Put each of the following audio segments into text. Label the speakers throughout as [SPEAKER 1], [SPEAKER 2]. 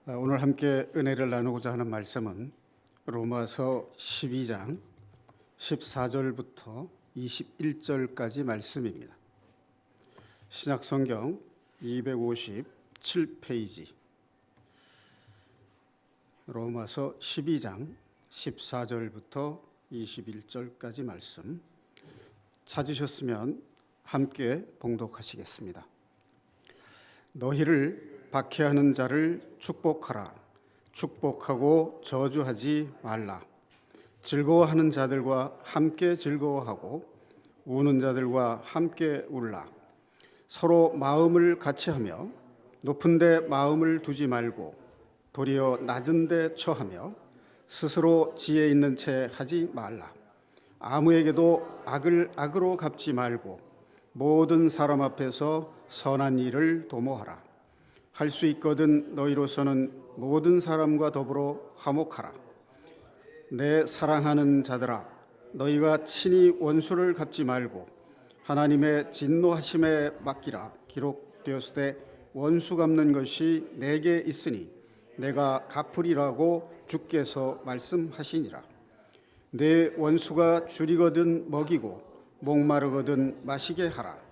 [SPEAKER 1] 오늘 함께 은혜를 나누고자 하는 말씀은 로마서 12장 14절부터 21절까지 말씀입니다. 신약성경 257페이지 로마서 12장 14절부터 21절까지 말씀 찾으셨으면 함께 봉독하시겠습니다. 너희를 박해하는 자를 축복하라. 축복하고 저주하지 말라. 즐거워하는 자들과 함께 즐거워하고 우는 자들과 함께 울라. 서로 마음을 같이하며 높은 데 마음을 두지 말고 도리어 낮은 데 처하며 스스로 지혜 있는 채 하지 말라. 아무에게도 악을 악으로 갚지 말고 모든 사람 앞에서 선한 일을 도모하라. 할 수 있거든 너희로서는 모든 사람과 더불어 화목하라. 내 사랑하는 자들아, 너희가 친히 원수를 갚지 말고 하나님의 진노하심에 맡기라. 기록되었으되 원수 갚는 것이 내게 있으니 내가 갚으리라고 주께서 말씀하시니라. 내 원수가 줄이거든 먹이고 목마르거든 마시게 하라.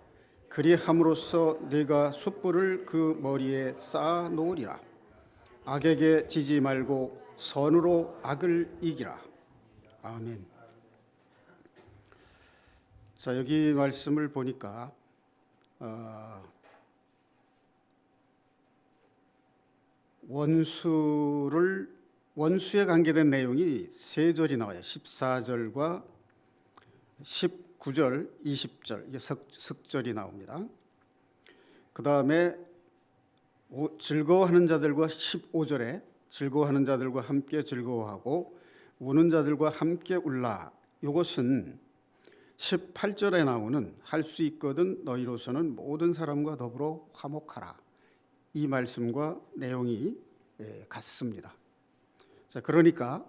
[SPEAKER 1] 그리함으로써 네가 숯불을 그 머리에 쌓아 놓으리라. 악에게 지지 말고 선으로 악을 이기라. 아멘. 자, 여기 말씀을 보니까 원수에 관계된 내용이 세 절이 나와요. 14절과 19절, 20절, 이게 석절이 나옵니다. 그 다음에 즐거워하는 자들과 15절에 즐거워하는 자들과 함께 즐거워하고 우는 자들과 함께 울라. 이것은 18절에 나오는 할 수 있거든 너희로서는 모든 사람과 더불어 화목하라. 이 말씀과 내용이 같습니다. 자, 그러니까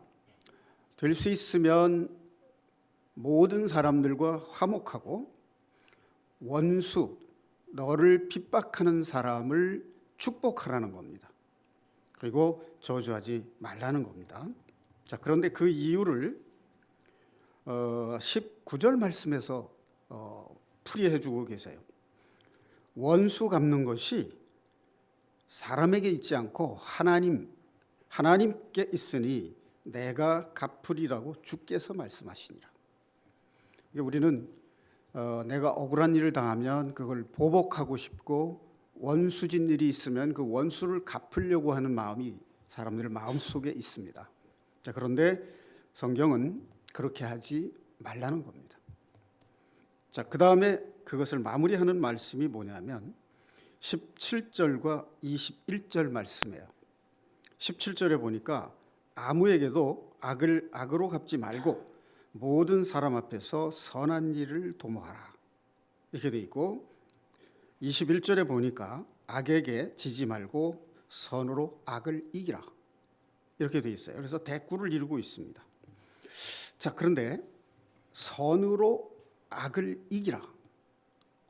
[SPEAKER 1] 될 수 있으면 모든 사람들과 화목하고 원수, 너를 핍박하는 사람을 축복하라는 겁니다. 그리고 저주하지 말라는 겁니다. 자, 그런데 그 이유를 19절 말씀에서 풀이해 주고 계세요. 원수 갚는 것이 사람에게 있지 않고 하나님께 있으니 내가 갚으리라고 주께서 말씀하시니라. 우리는 내가 억울한 일을 당하면 그걸 보복하고 싶고 원수진 일이 있으면 그 원수를 갚으려고 하는 마음이 사람들 마음속에 있습니다. 자, 그런데 성경은 그렇게 하지 말라는 겁니다. 자, 그 다음에 그것을 마무리하는 말씀이 뭐냐면 17절과 21절 말씀이에요. 17절에 보니까 아무에게도 악을 악으로 갚지 말고 모든 사람 앞에서 선한 일을 도모하라. 이렇게 돼 있고 21절에 보니까 악에게 지지 말고 선으로 악을 이기라. 이렇게 돼 있어요. 그래서 대꾸를 이루고 있습니다. 자, 그런데 선으로 악을 이기라.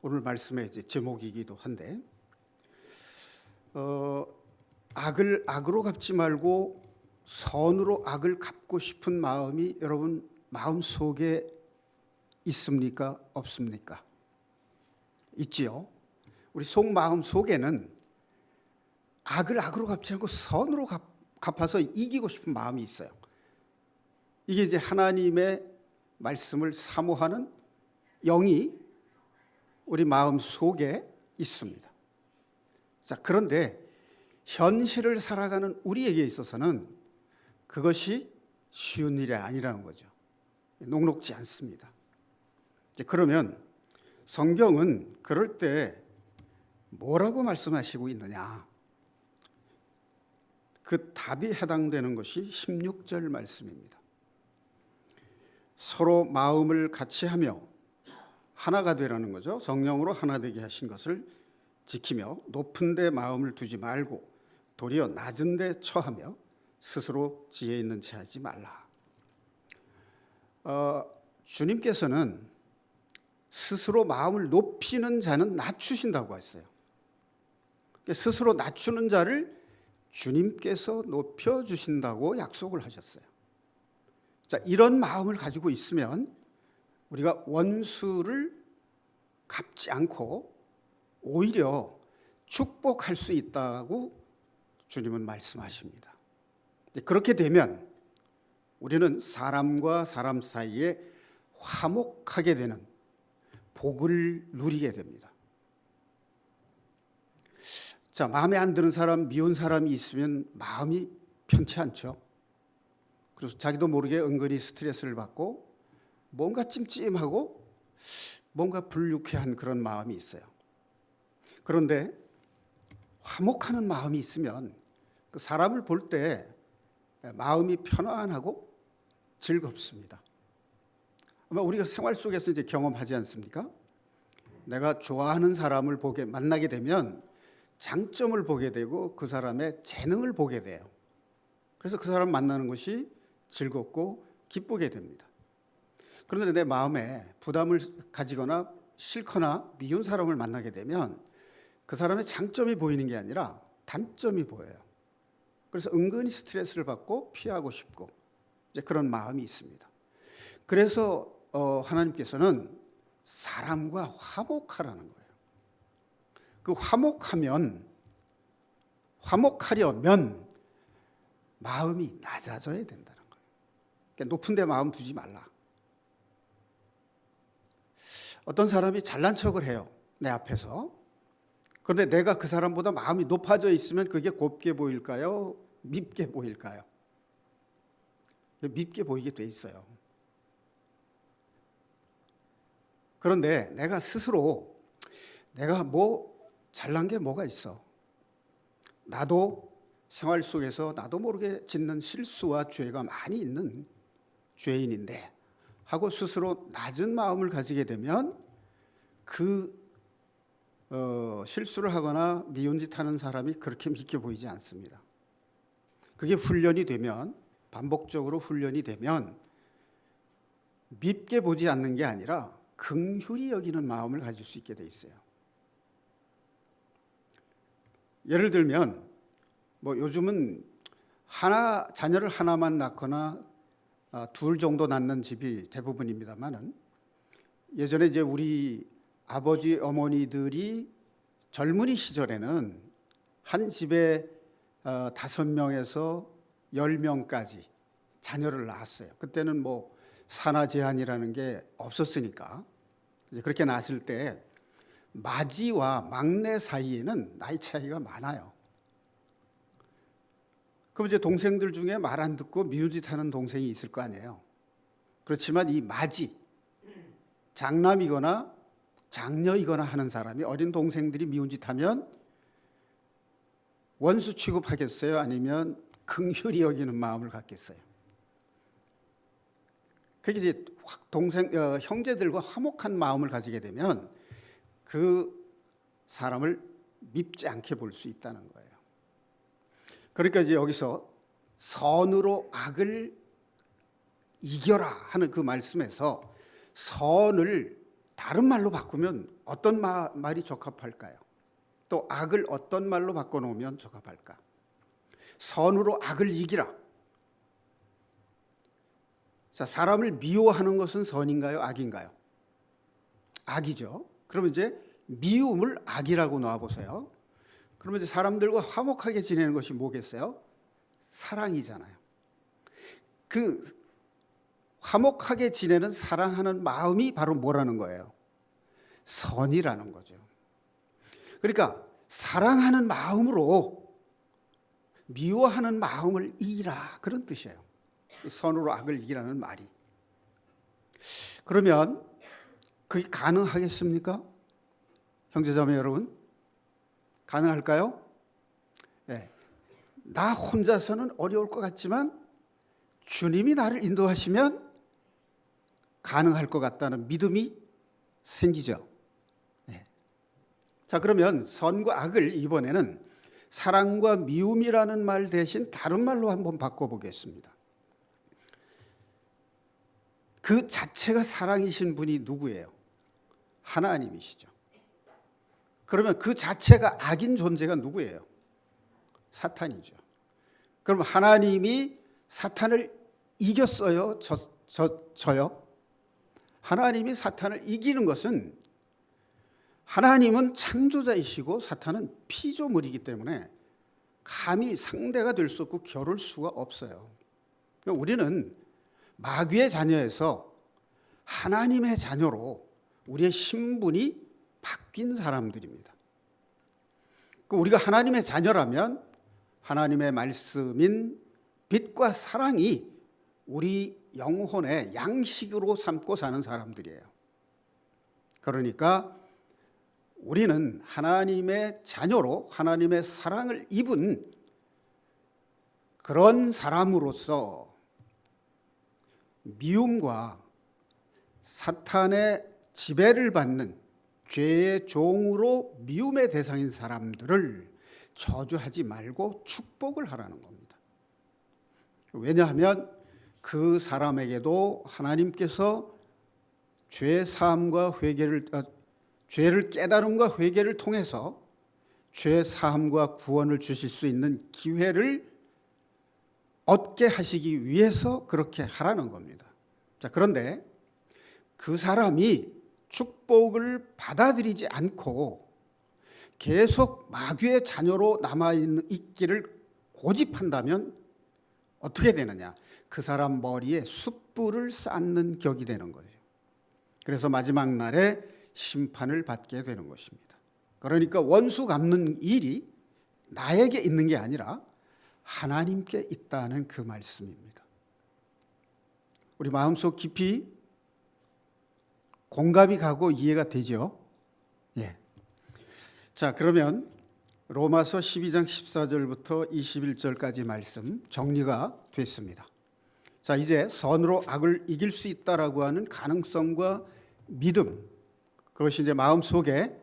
[SPEAKER 1] 오늘 말씀의 제목이기도 한데 악을 악으로 갚지 말고 선으로 악을 갚고 싶은 마음이 여러분 마음속에 있습니까? 없습니까? 있지요. 우리 속마음 속에는 악을 악으로 갚지 않고 선으로 갚아서 이기고 싶은 마음이 있어요. 이게 이제 하나님의 말씀을 사모하는 영이 우리 마음 속에 있습니다. 자, 그런데 현실을 살아가는 우리에게 있어서는 그것이 쉬운 일이 아니라는 거죠. 녹록지 않습니다. 그러면 성경은 그럴 때 뭐라고 말씀하시고 있느냐? 그 답이 해당되는 것이 16절 말씀입니다. 서로 마음을 같이 하며 하나가 되라는 거죠. 성령으로 하나 되게 하신 것을 지키며 높은 데 마음을 두지 말고 도리어 낮은 데 처하며 스스로 지혜 있는 채 하지 말라. 주님께서는 스스로 마음을 높이는 자는 낮추신다고 했어요. 스스로 낮추는 자를 주님께서 높여주신다고 약속을 하셨어요. 자, 이런 마음을 가지고 있으면 우리가 원수를 갚지 않고 오히려 축복할 수 있다고 주님은 말씀하십니다. 그렇게 되면 우리는 사람과 사람 사이에 화목하게 되는 복을 누리게 됩니다. 자, 마음에 안 드는 사람, 미운 사람이 있으면 마음이 편치 않죠. 그래서 자기도 모르게 은근히 스트레스를 받고 뭔가 찜찜하고 뭔가 불유쾌한 그런 마음이 있어요. 그런데 화목하는 마음이 있으면 그 사람을 볼 때 마음이 편안하고 즐겁습니다. 아마 우리가 생활 속에서 이제 경험하지 않습니까? 내가 좋아하는 사람을 만나게 되면 장점을 보게 되고 그 사람의 재능을 보게 돼요. 그래서 그 사람 만나는 것이 즐겁고 기쁘게 됩니다. 그런데 내 마음에 부담을 가지거나 싫거나 미운 사람을 만나게 되면 그 사람의 장점이 보이는 게 아니라 단점이 보여요. 그래서 은근히 스트레스를 받고 피하고 싶고 이제 그런 마음이 있습니다. 그래서 하나님께서는 사람과 화목하라는 거예요. 그 화목하려면 마음이 낮아져야 된다는 거예요. 그러니까 높은 데 마음 두지 말라. 어떤 사람이 잘난 척을 해요. 내 앞에서. 그런데 내가 그 사람보다 마음이 높아져 있으면 그게 곱게 보일까요? 밉게 보일까요? 밉게 보이게 돼 있어요. 그런데 내가 스스로 내가 잘난 게 뭐가 있어? 나도 생활 속에서 나도 모르게 짓는 실수와 죄가 많이 있는 죄인인데 하고 스스로 낮은 마음을 가지게 되면 실수를 하거나 미운 짓 하는 사람이 그렇게 밉게 보이지 않습니다. 그게 훈련이 되면 반복적으로 훈련이 되면 밉게 보지 않는 게 아니라 긍휼히 여기는 마음을 가질 수 있게 돼 있어요. 예를 들면 요즘은 자녀를 하나만 낳거나 둘 정도 낳는 집이 대부분입니다만은 예전에 이제 우리 아버지 어머니들이 젊은이 시절에는 한 집에 5명에서 10명까지 자녀를 낳았어요. 그때는 산하 제한이라는 게 없었으니까 이제 그렇게 낳았을 때 마지와 막내 사이에는 나이 차이가 많아요. 그럼 이제 동생들 중에 말 안 듣고 미운 짓 하는 동생이 있을 거 아니에요. 그렇지만 이 마지, 장남이거나 장녀이거나 하는 사람이 어린 동생들이 미운 짓 하면 원수 취급하겠어요? 아니면 긍휼히 여기는 마음을 갖겠어요? 그게 이제 형제들과 화목한 마음을 가지게 되면 그 사람을 밉지 않게 볼 수 있다는 거예요. 그러니까 이제 여기서 선으로 악을 이겨라 하는 그 말씀에서 선을 다른 말로 바꾸면 어떤 말이 적합할까요? 또 악을 어떤 말로 바꿔놓으면 적합할까? 선으로 악을 이기라. 자, 사람을 미워하는 것은 선인가요? 악인가요? 악이죠. 그럼 이제 미움을 악이라고 놔보세요. 그러면 이제 사람들과 화목하게 지내는 것이 뭐겠어요? 사랑이잖아요. 그 화목하게 지내는 사랑하는 마음이 바로 뭐라는 거예요? 선이라는 거죠. 그러니까 사랑하는 마음으로 미워하는 마음을 이기라 그런 뜻이에요. 선으로 악을 이기라는 말이. 그러면 그게 가능하겠습니까? 형제자매 여러분, 가능할까요? 네. 나 혼자서는 어려울 것 같지만 주님이 나를 인도하시면 가능할 것 같다는 믿음이 생기죠. 네. 자, 그러면 선과 악을 이번에는 사랑과 미움이라는 말 대신 다른 말로 한번 바꿔보겠습니다. 그 자체가 사랑이신 분이 누구예요? 하나님이시죠. 그러면 그 자체가 악인 존재가 누구예요? 사탄이죠. 그럼 하나님이 사탄을 이겼어요? 저요? 하나님이 사탄을 이기는 것은 하나님은 창조자이시고 사탄은 피조물이기 때문에 감히 상대가 될 수 없고 겨룰 수가 없어요. 그러니까 우리는 마귀의 자녀에서 하나님의 자녀로 우리의 신분이 바뀐 사람들입니다. 우리가 하나님의 자녀라면 하나님의 말씀인 빛과 사랑이 우리 영혼의 양식으로 삼고 사는 사람들이에요. 그러니까 우리는 하나님의 자녀로 하나님의 사랑을 입은 그런 사람으로서 미움과 사탄의 지배를 받는 죄의 종으로 미움의 대상인 사람들을 저주하지 말고 축복을 하라는 겁니다. 왜냐하면 그 사람에게도 하나님께서 죄 사함과 회개를 죄를 깨달음과 회개를 통해서 죄 사함과 구원을 주실 수 있는 기회를 얻게 하시기 위해서 그렇게 하라는 겁니다. 자, 그런데 그 사람이 축복을 받아들이지 않고 계속 마귀의 자녀로 남아있기를 고집한다면 어떻게 되느냐? 그 사람 머리에 숯불을 쌓는 격이 되는 거예요. 그래서 마지막 날에 심판을 받게 되는 것입니다. 그러니까 원수 갚는 일이 나에게 있는 게 아니라 하나님께 있다는 그 말씀입니다. 우리 마음속 깊이 공감이 가고 이해가 되죠? 예. 자, 그러면 로마서 12장 14절부터 21절까지 말씀 정리가 됐습니다. 자, 이제 선으로 악을 이길 수 있다라고 하는 가능성과 믿음, 그것이 이제 마음속에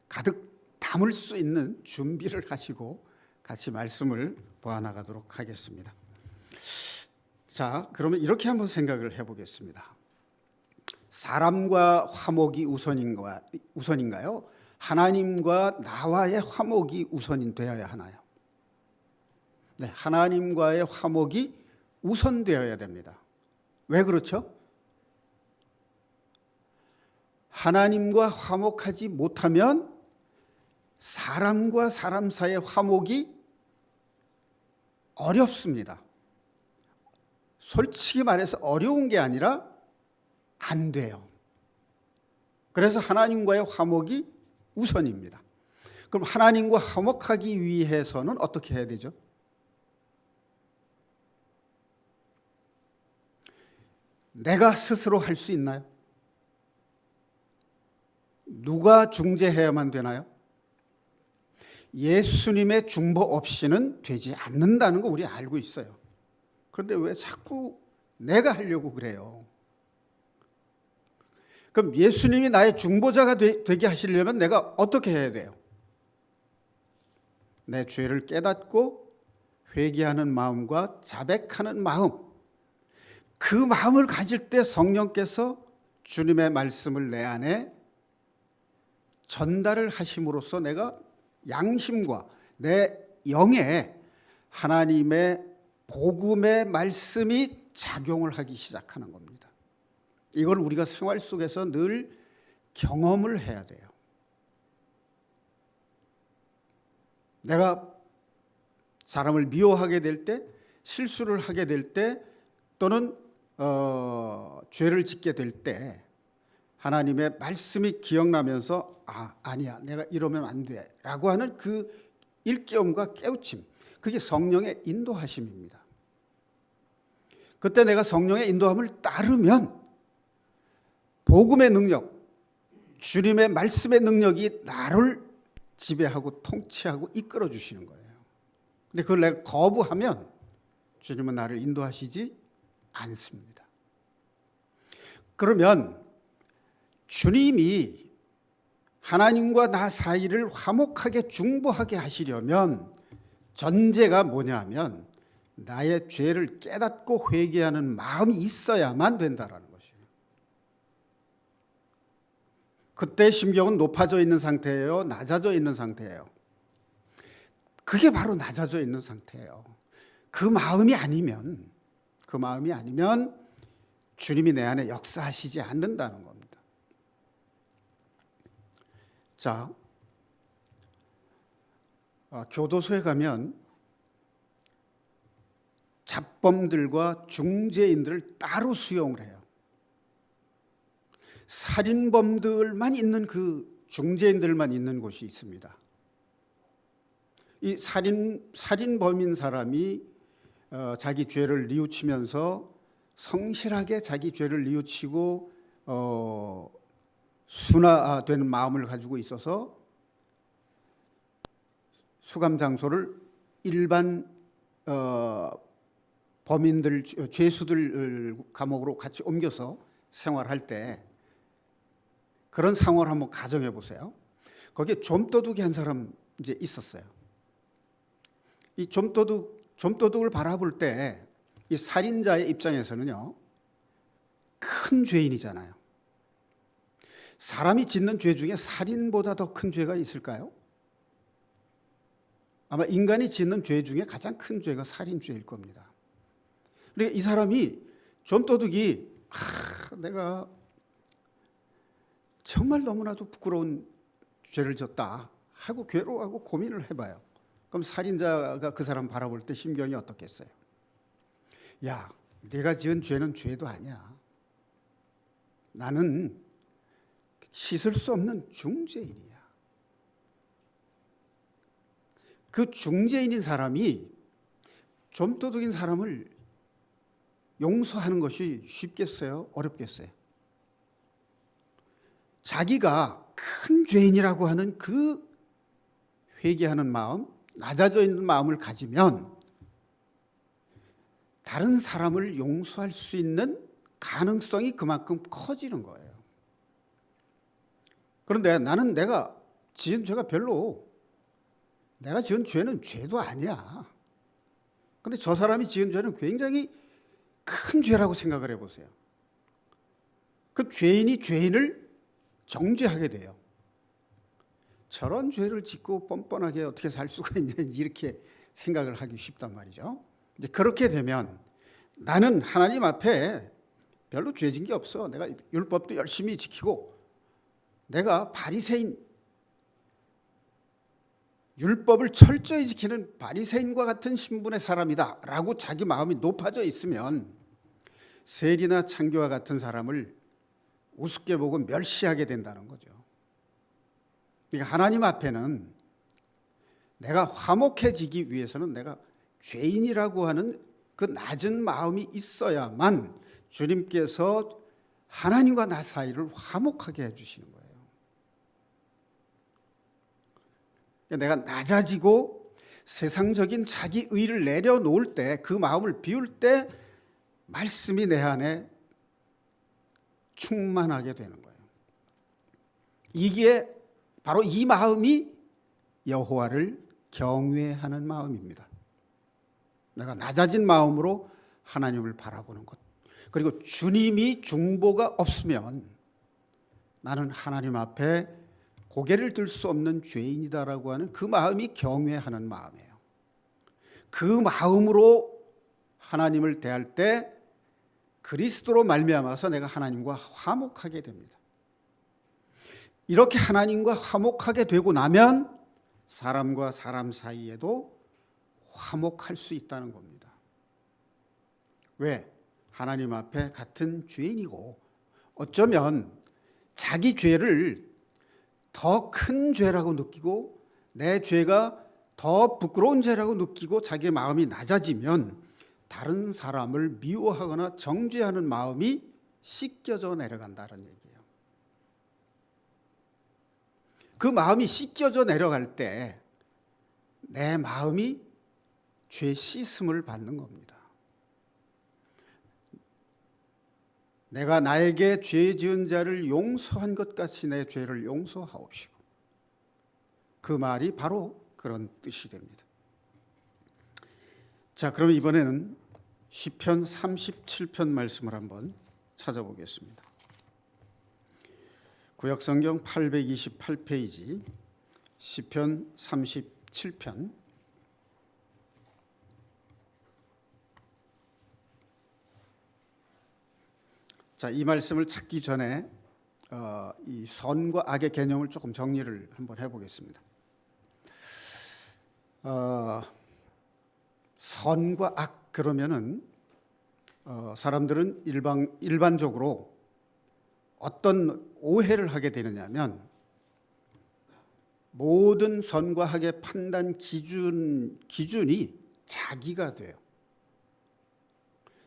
[SPEAKER 1] 가득 담을 수 있는 준비를 하시고 같이 말씀을 보아나가도록 하겠습니다. 자, 그러면 이렇게 한번 생각을 해보겠습니다. 사람과 화목이 우선인가요? 하나님과 나와의 화목이 우선이 되어야 하나요? 네, 하나님과의 화목이 우선되어야 됩니다. 왜 그렇죠? 하나님과 화목하지 못하면 사람과 사람 사이의 화목이 어렵습니다. 솔직히 말해서 어려운 게 아니라 안 돼요. 그래서 하나님과의 화목이 우선입니다. 그럼 하나님과 화목하기 위해서는 어떻게 해야 되죠? 내가 스스로 할 수 있나요? 누가 중재해야만 되나요? 예수님의 중보 없이는 되지 않는다는 거 우리 알고 있어요. 그런데 왜 자꾸 내가 하려고 그래요? 그럼 예수님이 나의 중보자가 되게 하시려면 내가 어떻게 해야 돼요? 내 죄를 깨닫고 회개하는 마음과 자백하는 마음, 그 마음을 가질 때 성령께서 주님의 말씀을 내 안에 전달을 하심으로써 내가 양심과 내 영에 하나님의 복음의 말씀이 작용을 하기 시작하는 겁니다. 이걸 우리가 생활 속에서 늘 경험을 해야 돼요. 내가 사람을 미워하게 될 때, 실수를 하게 될 때, 또는 죄를 짓게 될 때 하나님의 말씀이 기억나면서 아니야, 내가 이러면 안 돼 라고 하는 그 일깨움과 깨우침, 그게 성령의 인도하심입니다. 그때 내가 성령의 인도함을 따르면 복음의 능력, 주님의 말씀의 능력이 나를 지배하고 통치하고 이끌어 주시는 거예요. 근데 그걸 내가 거부하면 주님은 나를 인도하시지 않습니다. 그러면 주님이 하나님과 나 사이를 화목하게 중보하게 하시려면 전제가 뭐냐면 나의 죄를 깨닫고 회개하는 마음이 있어야만 된다라는 것이에요. 그때 심경은 높아져 있는 상태예요? 낮아져 있는 상태예요? 그게 바로 낮아져 있는 상태예요. 그 마음이 아니면 주님이 내 안에 역사하시지 않는다는 겁니다. 자, 교도소에 가면 잡범들과 중재인들을 따로 수용을 해요. 살인범들만 있는 그 중재인들만 있는 곳이 있습니다. 이 살인범인 사람이 자기 죄를 뉘우치면서 성실하게 자기 죄를 뉘우치고 순화되는 마음을 가지고 있어서 수감 장소를 일반 범인들, 죄수들 감옥으로 같이 옮겨서 생활할 때 그런 상황을 한번 가정해 보세요. 거기에 좀도둑이 한 사람 이제 있었어요. 이 좀도둑을 바라볼 때 이 살인자의 입장에서는요, 큰 죄인이잖아요. 사람이 짓는 죄 중에 살인보다 더 큰 죄가 있을까요? 아마 인간이 짓는 죄 중에 가장 큰 죄가 살인죄일 겁니다. 그러니까 이 사람이 좀도둑이 내가 정말 너무나도 부끄러운 죄를 졌다 하고 괴로워하고 고민을 해봐요. 그럼 살인자가 그 사람 바라볼 때 심경이 어떻겠어요? 야, 내가 지은 죄는 죄도 아니야. 나는 씻을 수 없는 중죄인이야. 그 중죄인인 사람이 좀도둑인 사람을 용서하는 것이 쉽겠어요? 어렵겠어요? 자기가 큰 죄인이라고 하는 그 회개하는 마음, 낮아져 있는 마음을 가지면 다른 사람을 용서할 수 있는 가능성이 그만큼 커지는 거예요. 그런데 나는 내가 지은 죄가 내가 지은 죄는 죄도 아니야. 그런데 저 사람이 지은 죄는 굉장히 큰 죄라고 생각을 해보세요. 그 죄인이 죄인을 정죄하게 돼요. 저런 죄를 짓고 뻔뻔하게 어떻게 살 수가 있냐, 이렇게 생각을 하기 쉽단 말이죠. 이제 그렇게 되면 나는 하나님 앞에 별로 죄진 게 없어. 내가 율법도 열심히 지키고 내가 바리새인, 율법을 철저히 지키는 바리새인과 같은 신분의 사람이다 라고 자기 마음이 높아져 있으면 세리나 창교와 같은 사람을 우습게 보고 멸시하게 된다는 거죠. 그러니까 하나님 앞에는 내가 화목해지기 위해서는 내가 죄인이라고 하는 그 낮은 마음이 있어야만 주님께서 하나님과 나 사이를 화목하게 해주시는 거예요. 내가 낮아지고 세상적인 자기 의를 내려놓을 때, 그 마음을 비울 때 말씀이 내 안에 충만하게 되는 거예요. 이게 바로 이 마음이 여호와를 경외하는 마음입니다. 내가 낮아진 마음으로 하나님을 바라보는 것. 그리고 주님이 중보가 없으면 나는 하나님 앞에 고개를 들 수 없는 죄인이다라고 하는 그 마음이 경외하는 마음이에요. 그 마음으로 하나님을 대할 때 그리스도로 말미암아서 내가 하나님과 화목하게 됩니다. 이렇게 하나님과 화목하게 되고 나면 사람과 사람 사이에도 화목할 수 있다는 겁니다. 왜? 하나님 앞에 같은 죄인이고 어쩌면 자기 죄를 더 큰 죄라고 느끼고 내 죄가 더 부끄러운 죄라고 느끼고 자기의 마음이 낮아지면 다른 사람을 미워하거나 정죄하는 마음이 씻겨져 내려간다는 얘기예요. 그 마음이 씻겨져 내려갈 때 내 마음이 죄 씻음을 받는 겁니다. 내가 나에게 죄 지은 자를 용서한 것 같이 내 죄를 용서하옵시고. 그 말이 바로 그런 뜻이 됩니다. 자, 그럼 이번에는 시편 37편 말씀을 한번 찾아보겠습니다. 구약성경 828페이지 시편 37편 자, 이 말씀을 찾기 전에 이 선과 악의 개념을 조금 정리를 한번 해보겠습니다. 선과 악 그러면은 사람들은 일반적으로 어떤 오해를 하게 되느냐면 모든 선과 악의 판단 기준이 자기가 돼요.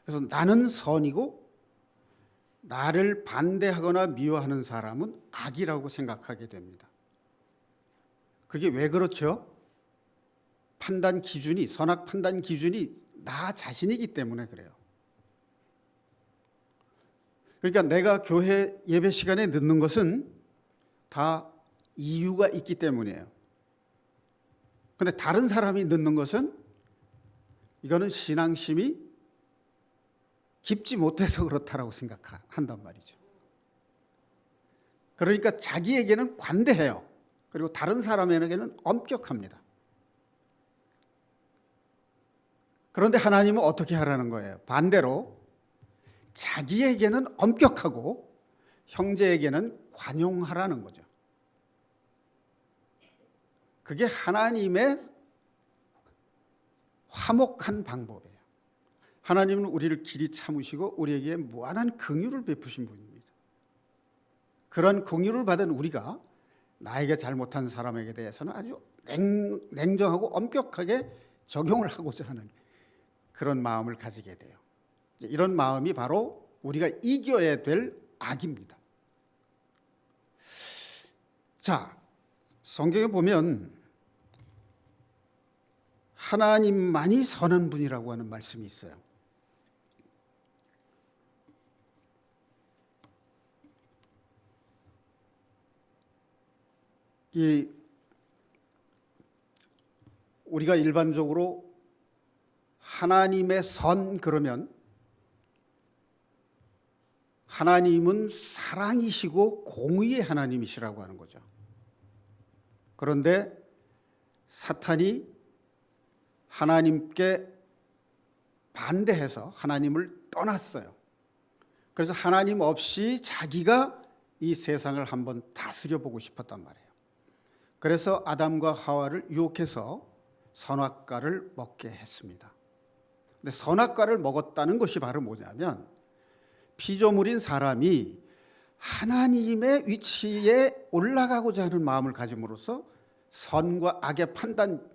[SPEAKER 1] 그래서 나는 선이고 나를 반대하거나 미워하는 사람은 악이라고 생각하게 됩니다. 그게 왜 그렇죠? 판단 기준이, 선악 판단 기준이 나 자신이기 때문에 그래요. 그러니까 내가 교회 예배 시간에 늦는 것은 다 이유가 있기 때문이에요. 그런데 다른 사람이 늦는 것은 이거는 신앙심이 깊지 못해서 그렇다라고 생각한단 말이죠. 그러니까 자기에게는 관대해요. 그리고 다른 사람에게는 엄격합니다. 그런데 하나님은 어떻게 하라는 거예요? 반대로 자기에게는 엄격하고 형제에게는 관용하라는 거죠. 그게 하나님의 화목한 방법이에요. 하나님은 우리를 길이 참으시고 우리에게 무한한 긍휼을 베푸신 분입니다. 그런 긍휼을 받은 우리가 나에게 잘못한 사람에게 대해서는 아주 냉정하고 엄격하게 적용을 하고자 하는 그런 마음을 가지게 돼요. 이런 마음이 바로 우리가 이겨야 될 악입니다. 자, 성경에 보면 하나님만이 선한 분이라고 하는 말씀이 있어요. 우리가 일반적으로 하나님의 선 그러면 하나님은 사랑이시고 공의의 하나님이시라고 하는 거죠. 그런데 사탄이 하나님께 반대해서 하나님을 떠났어요. 그래서 하나님 없이 자기가 이 세상을 한번 다스려 보고 싶었단 말이에요. 그래서 아담과 하와를 유혹해서 선악과를 먹게 했습니다. 근데 선악과를 먹었다는 것이 바로 뭐냐면 피조물인 사람이 하나님의 위치에 올라가고자 하는 마음을 가짐으로써 선과 악의 판단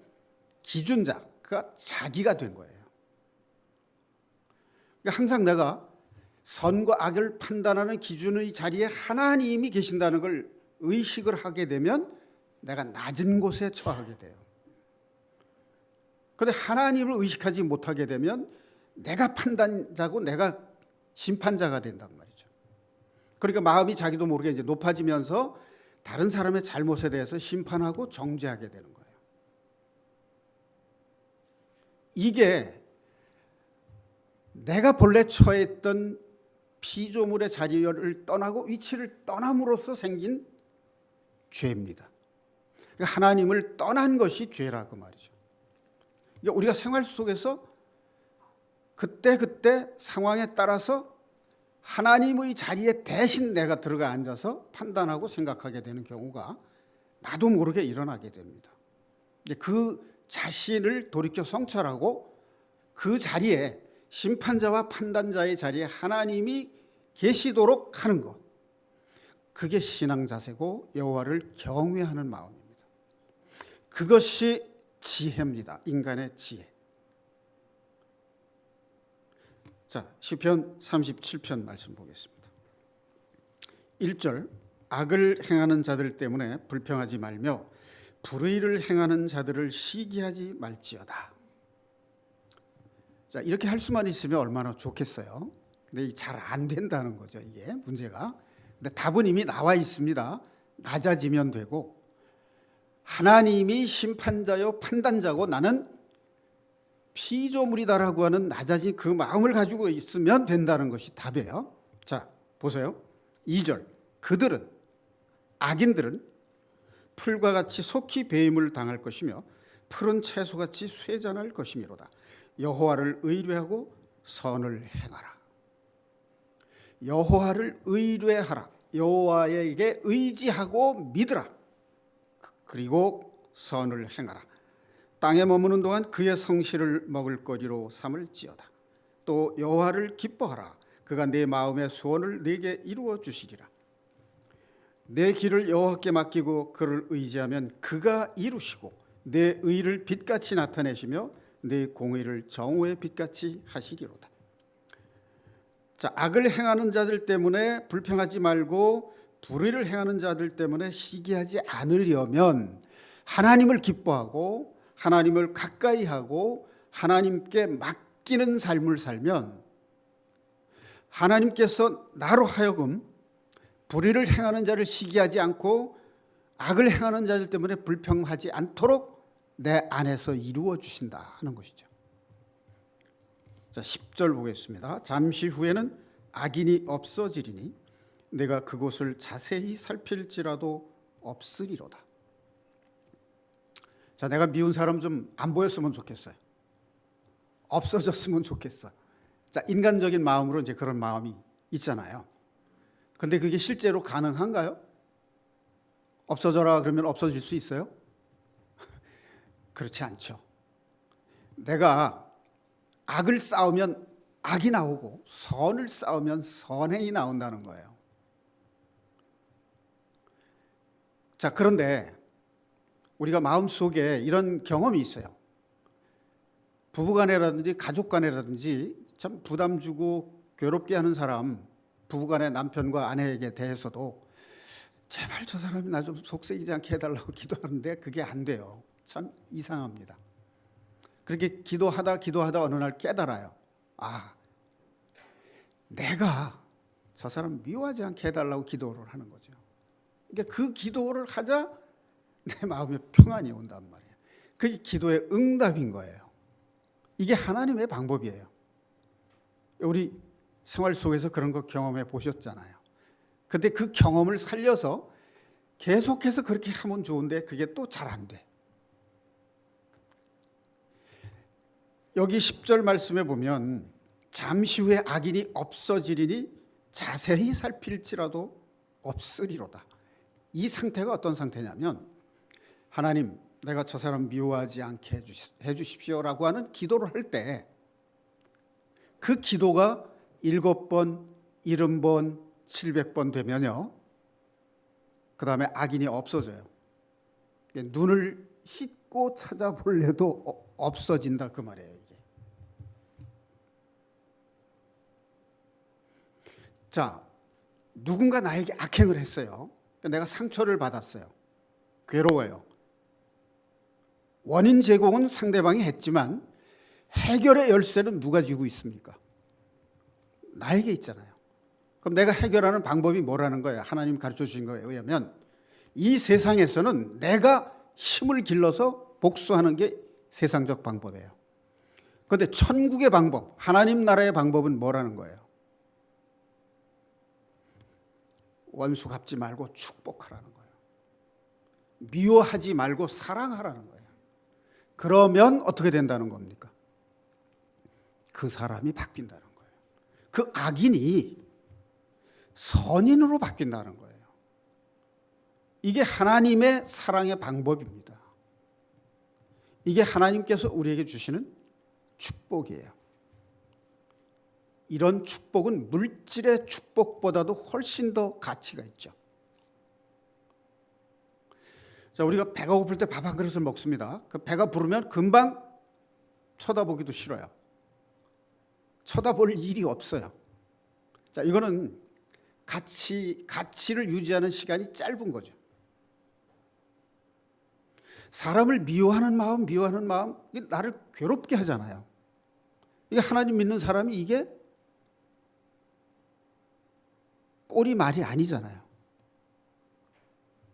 [SPEAKER 1] 기준자가 자기가 된 거예요. 그러니까 항상 내가 선과 악을 판단하는 기준의 자리에 하나님이 계신다는 걸 의식을 하게 되면 내가 낮은 곳에 처하게 돼요. 그런데 하나님을 의식하지 못하게 되면 내가 판단자고 내가 심판자가 된단 말이죠. 그러니까 마음이 자기도 모르게 이제 높아지면서 다른 사람의 잘못에 대해서 심판하고 정죄하게 되는 거예요. 이게 내가 본래 처했던 피조물의 자리를 떠나고 위치를 떠남으로써 생긴 죄입니다. 그러니까 하나님을 떠난 것이 죄라고 말이죠. 그러니까 우리가 생활 속에서 그때 상황에 따라서 하나님의 자리에 대신 내가 들어가 앉아서 판단하고 생각하게 되는 경우가 나도 모르게 일어나게 됩니다. 그 자신을 돌이켜 성찰하고 그 자리에 심판자와 판단자의 자리에 하나님이 계시도록 하는 것, 그게 신앙 자세고 여호와를 경외하는 마음입니다. 그것이 지혜입니다. 인간의 지혜. 자, 시편 37편 말씀 보겠습니다. 1절, 악을 행하는 자들 때문에 불평하지 말며 불의를 행하는 자들을 시기하지 말지어다. 자, 이렇게 할 수만 있으면 얼마나 좋겠어요. 근데 잘 안 된다는 거죠. 이게 문제가. 근데 답은 이미 나와 있습니다. 낮아지면 되고 하나님이 심판자요 판단자고 나는 피조물이다라고 하는 낮아진 그 마음을 가지고 있으면 된다는 것이 답이에요. 자, 보세요. 2절, 그들은, 악인들은 풀과 같이 속히 배임을 당할 것이며 푸른 채소같이 쇠잔할 것이미로다. 여호와를 의뢰하고 선을 행하라. 여호와를 의뢰하라. 여호와에게 의지하고 믿으라. 그리고 선을 행하라. 땅에 머무는 동안 그의 성실을 먹을거리로 삼을지어다. 또 여호와를 기뻐하라. 그가 내 마음의 소원을 내게 이루어 주시리라. 내 길을 여호와께 맡기고 그를 의지하면 그가 이루시고 내 의를 빛같이 나타내시며 내 공의를 정오의 빛같이 하시리로다. 자, 악을 행하는 자들 때문에 불평하지 말고 불의를 행하는 자들 때문에 시기하지 않으려면 하나님을 기뻐하고 하나님을 가까이 하고 하나님께 맡기는 삶을 살면 하나님께서 나로 하여금 불의를 행하는 자를 시기하지 않고 악을 행하는 자들 때문에 불평하지 않도록 내 안에서 이루어 주신다 하는 것이죠. 자, 10절 보겠습니다. 잠시 후에는 악인이 없어지리니 내가 그곳을 자세히 살필지라도 없으리로다. 자, 내가 미운 사람 좀 안 보였으면 좋겠어요. 없어졌으면 좋겠어. 자, 인간적인 마음으로 이제 그런 마음이 있잖아요. 그런데 그게 실제로 가능한가요? 없어져라 그러면 없어질 수 있어요? 그렇지 않죠. 내가 악을 쌓으면 악이 나오고 선을 쌓으면 선행이 나온다는 거예요. 자, 그런데 우리가 마음속에 이런 경험이 있어요. 부부간에라든지 가족간에라든지 참 부담 주고 괴롭게 하는 사람, 부부간의 남편과 아내에게 대해서도 제발 저 사람이 나 좀 속썩이지 않게 해달라고 기도하는데 그게 안 돼요. 참 이상합니다. 그렇게 기도하다 어느 날 깨달아요. 아, 내가 저 사람 미워하지 않게 해달라고 기도를 하는 거죠. 그러니까 그 기도를 하자 내 마음에 평안이 온단 말이에요. 그게 기도의 응답인 거예요. 이게 하나님의 방법이에요. 우리 생활 속에서 그런 거 경험해 보셨잖아요. 근데 그 경험을 살려서 계속해서 그렇게 하면 좋은데 그게 또 잘 안 돼. 여기 10절 말씀에 보면 잠시 후에 악인이 없어지리니 자세히 살필지라도 없으리로다. 이 상태가 어떤 상태냐면 하나님, 내가 저 사람 미워하지 않게 해주십시오라고 하는 기도를 할 때 그 기도가 7번, 70번, 700번 되면요, 그 다음에 악인이 없어져요. 눈을 씻고 찾아볼래도 없어진다 그 말이에요. 이게. 자, 누군가 나에게 악행을 했어요. 내가 상처를 받았어요. 괴로워요. 원인 제공은 상대방이 했지만 해결의 열쇠는 누가 쥐고 있습니까? 나에게 있잖아요. 그럼 내가 해결하는 방법이 뭐라는 거예요? 하나님 가르쳐 주신 거에 의하면 이 세상에서는 내가 힘을 길러서 복수하는 게 세상적 방법이에요. 그런데 천국의 방법, 하나님 나라의 방법은 뭐라는 거예요? 원수 갚지 말고 축복하라는 거예요. 미워하지 말고 사랑하라는 거예요. 그러면 어떻게 된다는 겁니까? 그 사람이 바뀐다는 거예요. 그 악인이 선인으로 바뀐다는 거예요. 이게 하나님의 사랑의 방법입니다. 이게 하나님께서 우리에게 주시는 축복이에요. 이런 축복은 물질의 축복보다도 훨씬 더 가치가 있죠. 자, 우리가 배가 고플 때 밥 한 그릇을 먹습니다. 그 배가 부르면 금방 쳐다보기도 싫어요. 쳐다볼 일이 없어요. 자, 이거는 가치를 유지하는 시간이 짧은 거죠. 사람을 미워하는 마음, 이게 나를 괴롭게 하잖아요. 이게 하나님 믿는 사람이 이게 꼴이 말이 아니잖아요.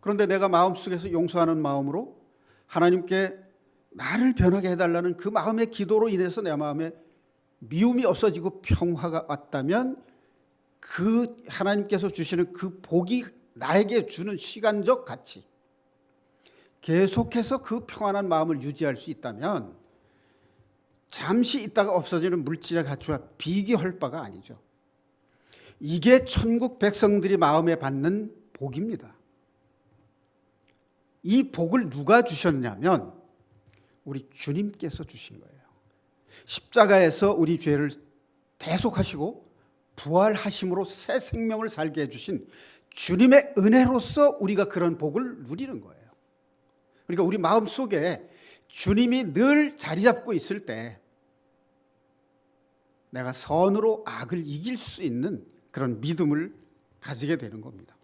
[SPEAKER 1] 그런데 내가 마음속에서 용서하는 마음으로 하나님께 나를 변하게 해달라는 그 마음의 기도로 인해서 내 마음에 미움이 없어지고 평화가 왔다면 그 하나님께서 주시는 그 복이 나에게 주는 시간적 가치, 계속해서 그 평안한 마음을 유지할 수 있다면 잠시 있다가 없어지는 물질의 가치와 비교할 바가 아니죠. 이게 천국 백성들이 마음에 받는 복입니다. 이 복을 누가 주셨냐면 우리 주님께서 주신 거예요. 십자가에서 우리 죄를 대속하시고 부활하심으로 새 생명을 살게 해주신 주님의 은혜로서 우리가 그런 복을 누리는 거예요. 그러니까 우리 마음속에 주님이 늘 자리 잡고 있을 때 내가 선으로 악을 이길 수 있는 그런 믿음을 가지게 되는 겁니다.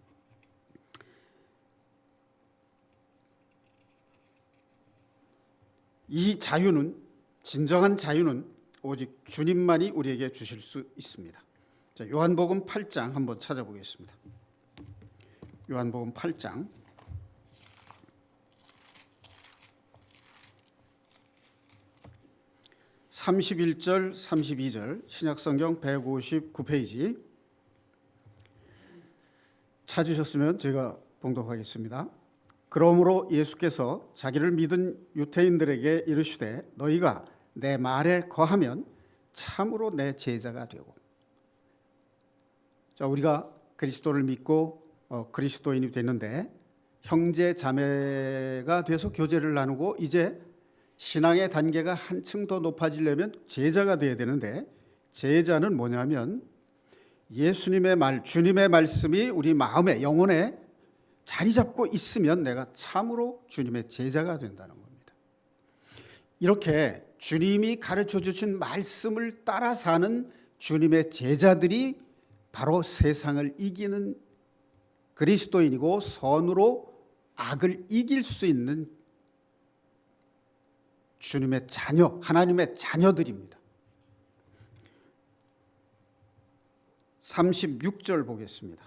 [SPEAKER 1] 이 자유는, 진정한 자유는 오직 주님만이 우리에게 주실 수 있습니다. 자, 요한복음 8장 한번 찾아보겠습니다. 요한복음 8장 31절 32절 신약성경 159페이지 찾으셨으면 제가 봉독하겠습니다. 그러므로 예수께서 자기를 믿은 유대인들에게 이르시되 너희가 내 말에 거하면 참으로 내 제자가 되고. 자, 우리가 그리스도를 믿고 그리스도인이 됐는데 형제 자매가 돼서 교제를 나누고 이제 신앙의 단계가 한층 더 높아지려면 제자가 돼야 되는데, 제자는 뭐냐면 예수님의 말, 주님의 말씀이 우리 마음에, 영혼에 자리 잡고 있으면 내가 참으로 주님의 제자가 된다는 겁니다. 이렇게 주님이 가르쳐 주신 말씀을 따라 사는 주님의 제자들이 바로 세상을 이기는 그리스도인이고 선으로 악을 이길 수 있는 주님의 자녀, 하나님의 자녀들입니다. 36절 보겠습니다.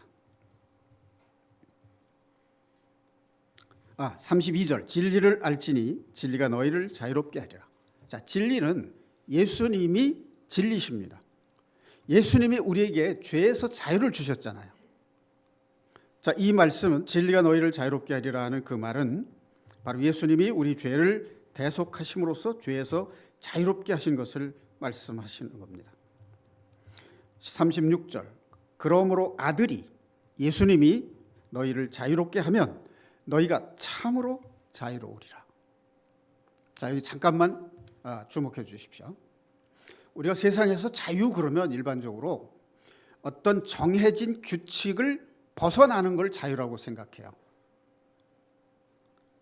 [SPEAKER 1] 32절 진리를 알지니 진리가 너희를 자유롭게 하리라. 자, 진리는 예수님이 진리십니다. 예수님이 우리에게 죄에서 자유를 주셨잖아요. 자, 이 말씀은 진리가 너희를 자유롭게 하리라 하는 그 말은 바로 예수님이 우리 죄를 대속하심으로써 죄에서 자유롭게 하신 것을 말씀하시는 겁니다. 36절 그러므로 아들이 예수님이 너희를 자유롭게 하면 너희가 참으로 자유로우리라. 자, 여기 잠깐만 주목해 주십시오. 우리가 세상에서 자유 그러면 일반적으로 어떤 정해진 규칙을 벗어나는 걸 자유라고 생각해요.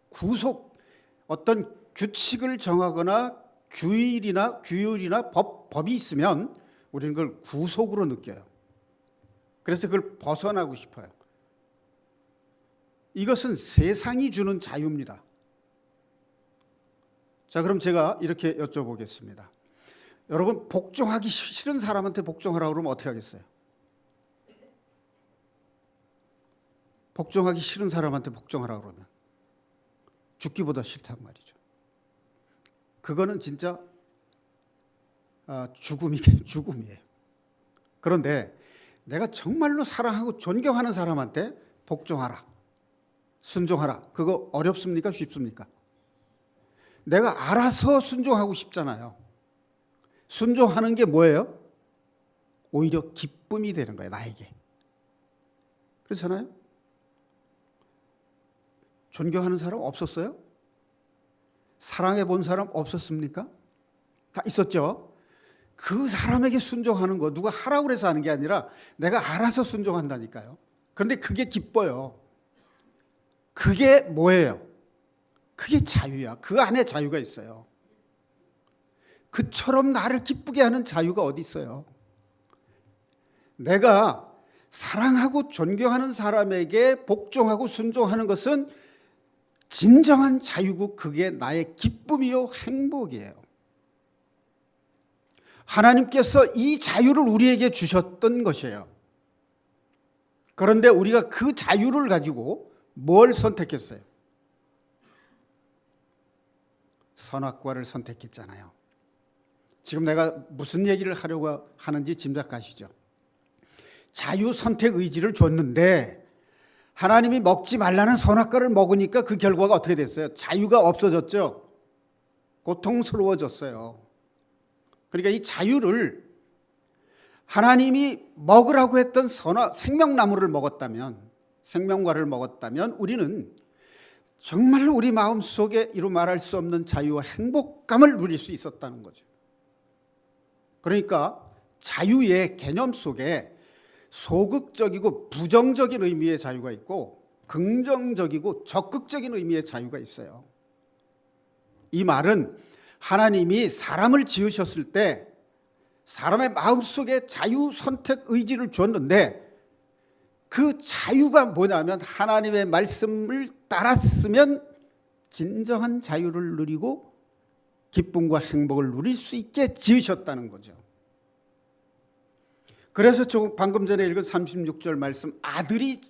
[SPEAKER 1] 구속, 어떤 규칙을 정하거나 규율이나 법이 있으면 우리는 그걸 구속으로 느껴요. 그래서 그걸 벗어나고 싶어요. 이것은 세상이 주는 자유입니다. 자, 그럼 제가 이렇게 여쭤보겠습니다. 여러분, 복종하기 싫은 사람한테 복종하라고 그러면 어떻게 하겠어요? 복종하기 싫은 사람한테 복종하라고 그러면 죽기보다 싫단 말이죠. 그거는 진짜 죽음이에요. 그런데 내가 정말로 사랑하고 존경하는 사람한테 복종하라, 순종하라, 그거 어렵습니까? 쉽습니까? 내가 알아서 순종하고 싶잖아요. 순종하는 게 뭐예요? 오히려 기쁨이 되는 거예요, 나에게. 그렇잖아요? 존경하는 사람 없었어요? 사랑해 본 사람 없었습니까? 다 있었죠? 그 사람에게 순종하는 거 누가 하라고 해서 하는 게 아니라 내가 알아서 순종한다니까요. 그런데 그게 기뻐요. 그게 뭐예요? 그게 자유야. 그 안에 자유가 있어요. 그처럼 나를 기쁘게 하는 자유가 어디 있어요? 내가 사랑하고 존경하는 사람에게 복종하고 순종하는 것은 진정한 자유고 그게 나의 기쁨이요 행복이에요. 하나님께서 이 자유를 우리에게 주셨던 것이에요. 그런데 우리가 그 자유를 가지고 뭘 선택했어요? 선악과를 선택했잖아요. 지금 내가 무슨 얘기를 하려고 하는지 짐작하시죠? 자유 선택 의지를 줬는데 하나님이 먹지 말라는 선악과를 먹으니까 그 결과가 어떻게 됐어요? 자유가 없어졌죠. 고통스러워졌어요. 그러니까 이 자유를 하나님이 먹으라고 했던 생명나무를 먹었다면, 생명과를 먹었다면 우리는 정말로 우리 마음속에 이루 말할 수 없는 자유와 행복감을 누릴 수 있었다는 거죠. 그러니까 자유의 개념 속에 소극적이고 부정적인 의미의 자유가 있고 긍정적이고 적극적인 의미의 자유가 있어요. 이 말은 하나님이 사람을 지으셨을 때 사람의 마음속에 자유 선택 의지를 주었는데 그 자유가 뭐냐면 하나님의 말씀을 따랐으면 진정한 자유를 누리고 기쁨과 행복을 누릴 수 있게 지으셨다는 거죠. 그래서 방금 전에 읽은 36절 말씀, 아들이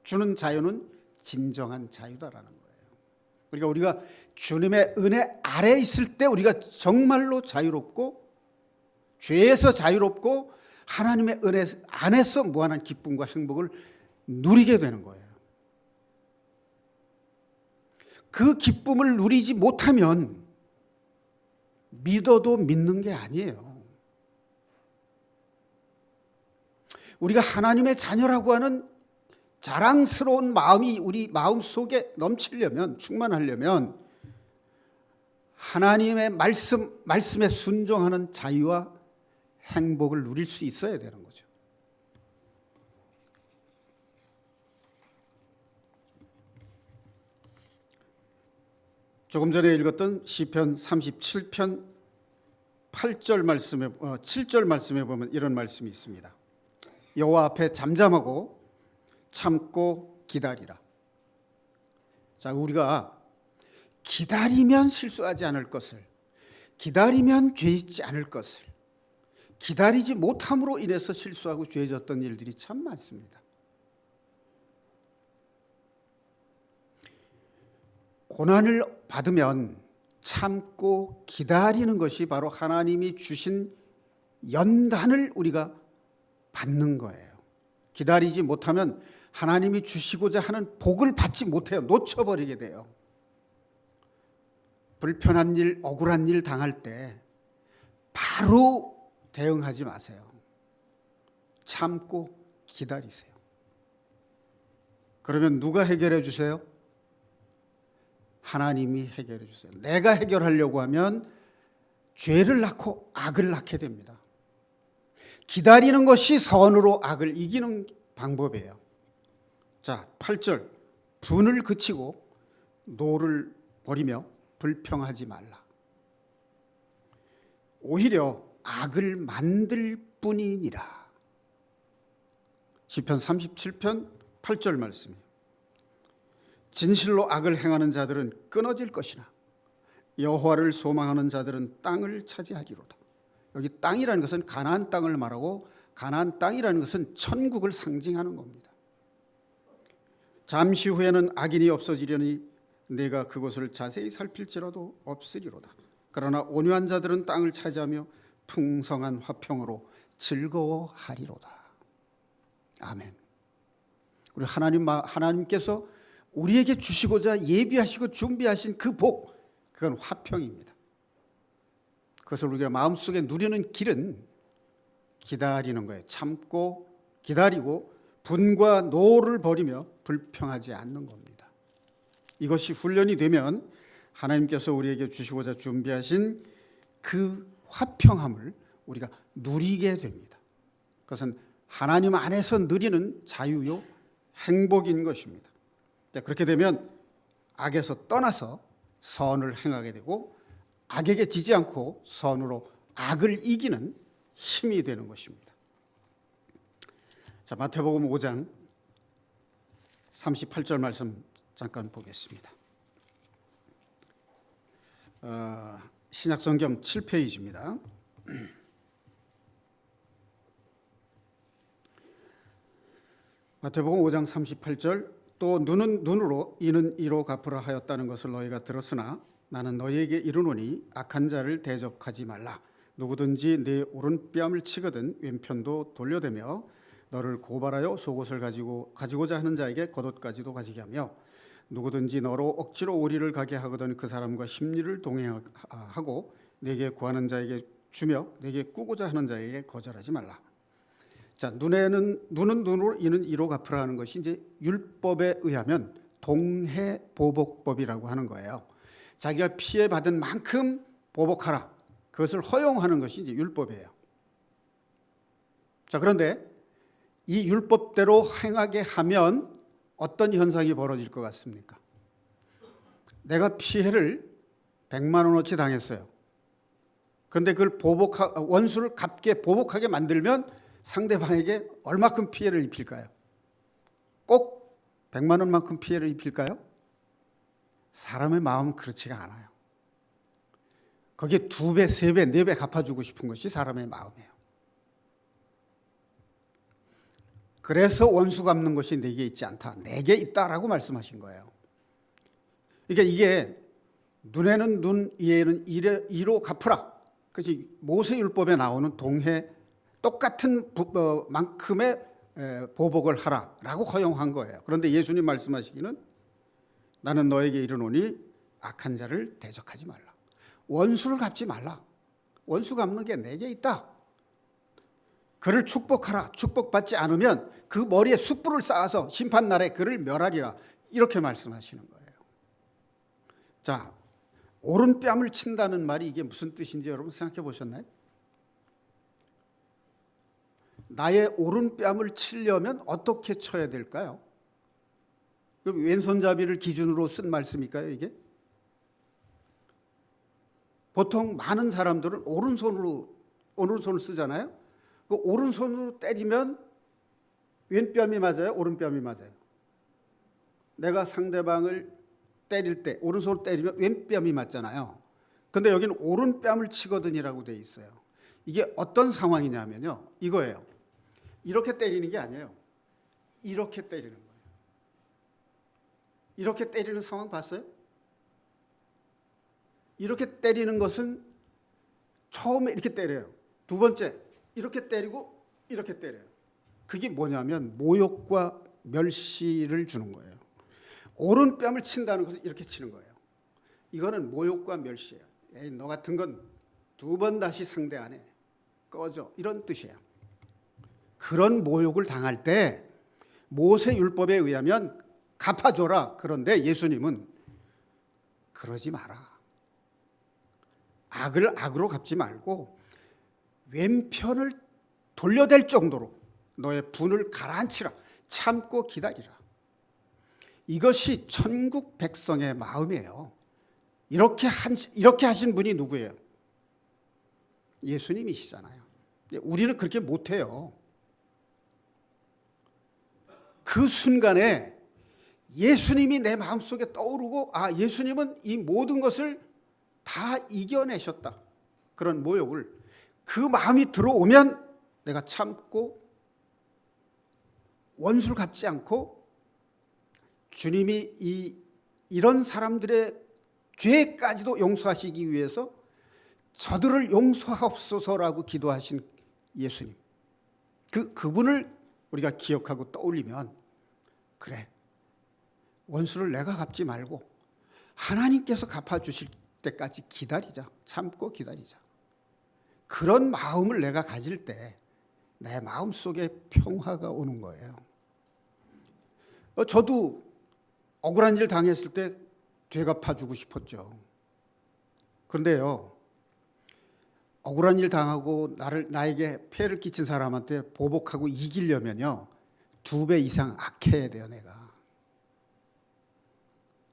[SPEAKER 1] 주는 자유는 진정한 자유다라는 거예요. 그러니까 우리가 주님의 은혜 아래에 있을 때 우리가 정말로 자유롭고 죄에서 자유롭고 하나님의 은혜 안에서 무한한 기쁨과 행복을 누리게 되는 거예요. 그 기쁨을 누리지 못하면 믿어도 믿는 게 아니에요. 우리가 하나님의 자녀라고 하는 자랑스러운 마음이 우리 마음 속에 넘치려면, 충만하려면 하나님의 말씀에 순종하는 자유와 행복을 누릴 수 있어야 되는 거죠. 조금 전에 읽었던 시편 37편 7절 말씀에 보면 이런 말씀이 있습니다. 여호와 앞에 잠잠하고 참고 기다리라. 자, 우리가 기다리면 실수하지 않을 것을, 기다리면 죄 짓지 않을 것을, 기다리지 못함으로 인해서 실수하고 죄졌던 일들이 참 많습니다. 고난을 받으면 참고 기다리는 것이 바로 하나님이 주신 연단을 우리가 받는 거예요. 기다리지 못하면 하나님이 주시고자 하는 복을 받지 못해요. 놓쳐버리게 돼요. 불편한 일, 억울한 일 당할 때 바로 대응하지 마세요. 참고 기다리세요. 그러면 누가 해결해 주세요? 하나님이 해결해 주세요. 내가 해결하려고 하면 죄를 낳고 악을 낳게 됩니다. 기다리는 것이 선으로 악을 이기는 방법이에요. 자, 8절. 분을 그치고 노를 버리며 불평하지 말라. 오히려 악을 만들 뿐이니라. 시편 37편 8절 말씀이에요. 진실로 악을 행하는 자들은 끊어질 것이나 여호와를 소망하는 자들은 땅을 차지하리로다. 여기 땅이라는 것은 가나안 땅을 말하고 가나안 땅이라는 것은 천국을 상징하는 겁니다. 잠시 후에는 악인이 없어지려니 내가 그곳을 자세히 살필지라도 없으리로다. 그러나 온유한 자들은 땅을 차지하며 풍성한 화평으로 즐거워하리로다. 아멘. 우리 하나님께서 우리에게 주시고자 예비하시고 준비하신 그 복, 그건 화평입니다. 그것을 우리가 마음속에 누리는 길은 기다리는 거예요. 참고 기다리고 분과 노를 버리며 불평하지 않는 겁니다. 이것이 훈련이 되면 하나님께서 우리에게 주시고자 준비하신 그 화평함을 우리가 누리게 됩니다. 그것은 하나님 안에서 누리는 자유요 행복인 것입니다. 그렇게 되면 악에서 떠나서 선을 행하게 되고 악에게 지지 않고 선으로 악을 이기는 힘이 되는 것입니다. 자, 마태복음 5장 38절 말씀 잠깐 보겠습니다. 신약성경 7페이지입니다. 마태복음 5장 38절. 또 눈은 눈으로 이는 이로 갚으라 하였다는 것을 너희가 들었으나 나는 너희에게 이르노니 악한 자를 대적하지 말라. 누구든지 네 오른뺨을 치거든 왼편도 돌려대며 너를 고발하여 속옷을 가지고자 하는 자에게 겉옷까지도 가지게 하며 누구든지 너로 억지로 오리를 가게 하거든 그 사람과 심리를 동행하고 내게 구하는 자에게 주며 내게 꾸고자 하는 자에게 거절하지 말라. 자, 눈은 눈으로 이는 이로 갚으라 하는 것이 이제 율법에 의하면 동해보복법이라고 하는 거예요. 자기가 피해받은 만큼 보복하라. 그것을 허용하는 것이 이제 율법이에요. 자, 그런데 이 율법대로 행하게 하면 어떤 현상이 벌어질 것 같습니까? 내가 피해를 100만 원어치 당했어요. 그런데 그걸 원수를 갚게 보복하게 만들면 상대방에게 얼마큼 피해를 입힐까요? 꼭 100만 원만큼 피해를 입힐까요? 사람의 마음은 그렇지가 않아요. 거기에 2배, 3배, 4배 갚아주고 싶은 것이 사람의 마음이에요. 그래서 원수 갚는 것이 내게 있지 않다. 내게 있다라고 말씀하신 거예요. 그러니까 이게 눈에는 눈, 이에는 이로 갚으라. 그것이 모세율법에 나오는 똑같은 만큼의 보복을 하라라고 허용한 거예요. 그런데 예수님 말씀하시기는 나는 너에게 이르노니 악한 자를 대적하지 말라. 원수를 갚지 말라. 원수 갚는 게 내게 있다. 그를 축복하라. 축복받지 않으면 그 머리에 숯불을 쌓아서 심판날에 그를 멸하리라. 이렇게 말씀하시는 거예요. 자, 오른뺨을 친다는 말이 이게 무슨 뜻인지 여러분 생각해 보셨나요? 나의 오른뺨을 치려면 어떻게 쳐야 될까요? 왼손잡이를 기준으로 쓴 말씀일까요, 이게? 보통 많은 사람들은 오른손을 쓰잖아요. 그 오른손으로 때리면 왼뺨이 맞아요, 오른뺨이 맞아요? 내가 상대방을 때릴 때 오른손으로 때리면 왼뺨이 맞잖아요. 근데 여기는 오른뺨을 치거든이라고 돼 있어요. 이게 어떤 상황이냐면요, 이거예요. 이렇게 때리는 게 아니에요. 이렇게 때리는 거예요. 이렇게 때리는 상황 봤어요? 이렇게 때리는 것은 처음에 이렇게 때려요. 두 번째 이렇게 때리고 이렇게 때려요. 그게 뭐냐면 모욕과 멸시를 주는 거예요. 오른뺨을 친다는 것은 이렇게 치는 거예요. 이거는 모욕과 멸시예요. 에이, 너 같은 건 2번 다시 상대 안 해. 꺼져. 이런 뜻이에요. 그런 모욕을 당할 때 모세율법에 의하면 갚아줘라. 그런데 예수님은 그러지 마라. 악을 악으로 갚지 말고 왼편을 돌려댈 정도로 너의 분을 가라앉히라. 참고 기다리라. 이것이 천국 백성의 마음이에요. 이렇게 하신 분이 누구예요? 예수님이시잖아요. 우리는 그렇게 못해요. 그 순간에 예수님이 내 마음속에 떠오르고 예수님은 이 모든 것을 다 이겨내셨다. 그런 모욕을 그 마음이 들어오면 내가 참고 원수를 갚지 않고 주님이 이런 사람들의 죄까지도 용서하시기 위해서 저들을 용서하옵소서라고 기도하신 예수님, 그분을 우리가 기억하고 떠올리면 그래, 원수를 내가 갚지 말고 하나님께서 갚아주실 때까지 기다리자. 참고 기다리자. 그런 마음을 내가 가질 때 내 마음속에 평화가 오는 거예요. 저도 억울한 일 당했을 때 되갚아주고 싶었죠. 그런데요, 억울한 일 당하고 나에게 폐해를 끼친 사람한테 보복하고 이기려면요 2배 이상 악해야 돼요. 내가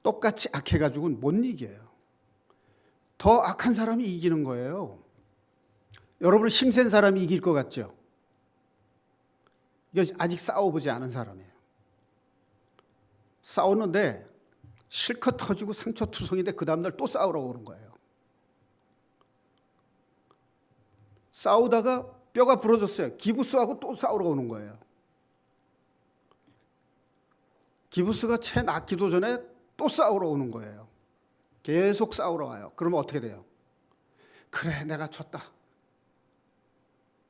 [SPEAKER 1] 똑같이 악해가지고는 못 이겨요. 더 악한 사람이 이기는 거예요. 여러분, 힘센 사람이 이길 것 같죠? 이거 아직 싸워보지 않은 사람이에요. 싸우는데 실컷 터지고 상처투성인데 그 다음날 또 싸우라고 오는 거예요. 싸우다가 뼈가 부러졌어요. 기부스하고 또 싸우러 오는 거예요. 기부스가 채 낫기도 전에 또 싸우러 오는 거예요. 계속 싸우러 와요. 그러면 어떻게 돼요? 그래, 내가 졌다.